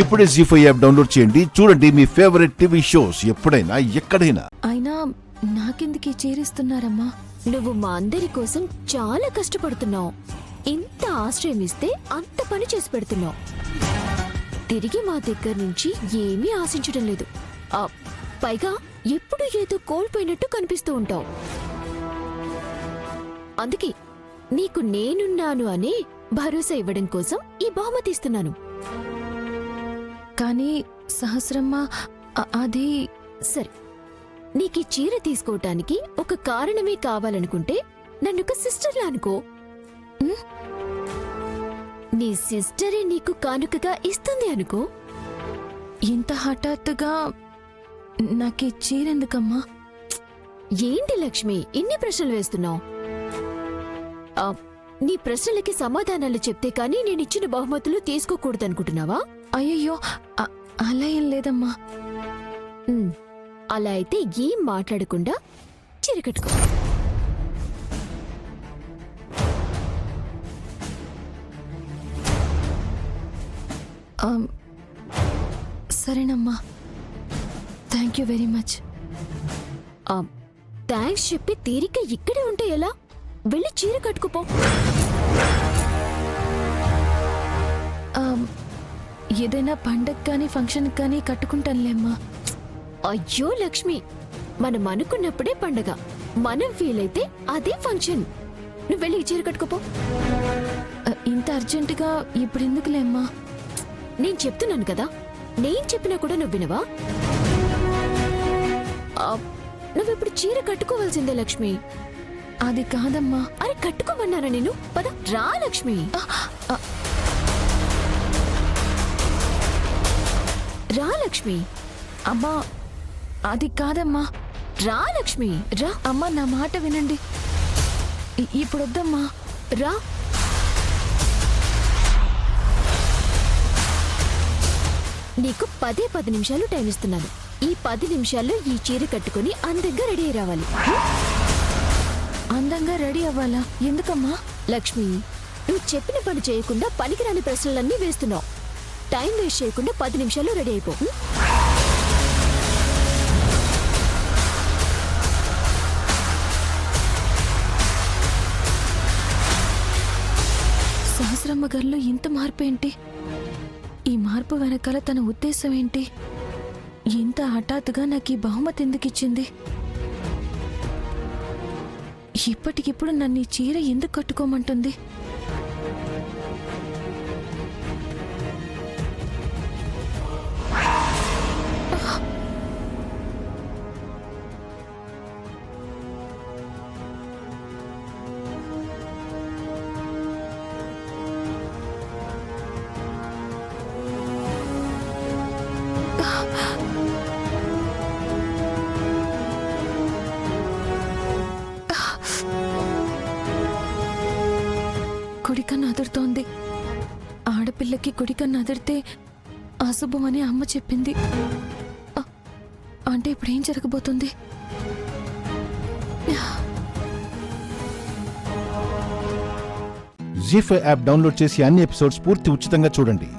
ఇప్పుడే జీ5 app download చేయండి. చూడండి మీ ఫేవరెట్ టీవీ షోస్ ఎప్పుడైనా ఎక్కడైనా. అయినా నాకెందుకు చేరిస్తున్నారమ్మా? నువ్వు మా అందరి కోసం చాలా కష్టపడుతున్నావు. ఇంత ఆశ్రయం ఇస్తే అంత పని చేసి పెడుతున్నావు. తిరిగి మా దగ్గర నుంచి ఏమీ ఆశించడం లేదు. పైగా ఎప్పుడు ఏదో కోల్పోయినట్టు కనిపిస్తూ ఉంటావు. అందుకే నీకు నేనున్నాను అని భరోసా ఇవ్వడం కోసం ఈ బహుమతి ఇస్తున్నాను. కానీ సహస్రమ్మ, అది సరే, నీకీ చీర తీసుకోవటానికి ఒక కారణమే కావాలనుకుంటే నన్నొక సిస్టర్లా అనుకో. నీ సిస్టరే నీకు కానుకగా ఇస్తుంది అనుకో. ఇంత హఠాత్తుగా నాకీ చీరెందుకమ్మా? ఏంటి లక్ష్మి ఇన్ని ప్రశ్నలు వేస్తున్నావు? నీ ప్రశ్నలకి సమాధానాలు చెప్తే కానీ నేనిచ్చిన బహుమతులు తీసుకోకూడదనుకుంటున్నావా? అయ్యయ్యో, అలా ఏం లేదమ్మా. అలా అయితే ఏం మాట్లాడకుండా చీర కట్టుకో. సరేనమ్మా, thank you very much. Thanks చెప్పి తీరిక ఇక్కడే ఉంటే ఎలా? వెళ్ళి చీర కట్టుకుపో. ఏదైనా పండగ కానీ ఫంక్షన్ కానీ కట్టుకుంటానులేమ్మా. అయ్యో లక్ష్మి, మనం అనుకున్నప్పుడే పండగ, మనం ఫీల్ అయితే అదే ఫంక్షన్. నువ్వు వెళ్ళి చీర కట్టుకుపో. ఇంత అర్జెంటుగా ఇప్పుడెందుకులేమ్మా? నేను చెప్తున్నాను కదా, నేను చెప్పినా కూడా నువ్వు వినవా? నువ్విప్పుడు చీర కట్టుకోవాల్సిందే లక్ష్మి. అది కాదమ్మా. అరే కట్టుకోమన్నారా నేను? పద రా లక్ష్మి. రా లక్ష్మి. అమ్మా, అది కాదమ్మా. రా లక్ష్మి రా. అమ్మా, నా మాట వినండి. ఇప్పుడొద్దమ్మా, రా. నీకు 10 నిమిషాలు టైం ఇస్తున్నాను. ఈ 10 నిమిషాల్లో ఈ చీర కట్టుకుని అందంగా రెడీ అయి రావాలి. అందంగా రెడీ అవ్వాలా? ఎందుకమ్మా? లక్ష్మి, నువ్వు చెప్పిన పని చేయకుండా పనికిరాని ప్రశ్నలన్నీ వేస్తున్నావు. టైం వేస్ట్ చేయకుండా 10 నిమిషాల్లో రెడీ అయిపో. సహస్రమ్మ గారిలో ఇంత మార్పు ఏంటి? ఈ మార్పు వెనకాల తన ఉద్దేశం ఏంటి? ఇంత హఠాత్తుగా నాకు ఈ బహుమతి ఎందుకు ఇచ్చింది? ఇప్పటికిప్పుడు నన్ను ఈ చీర ఎందుకు కట్టుకోమంటుంది? కుడికన్ను అదురుతోంది. ఆడపిల్లకి కుడికన్ను అదిరితే అశుభమని అమ్మ చెప్పింది. అంటే ఇప్పుడేం జరగబోతుంది? జీ5 యాప్ డౌన్లోడ్ చేసి అన్ని ఎపిసోడ్స్ పూర్తి ఉచితంగా చూడండి.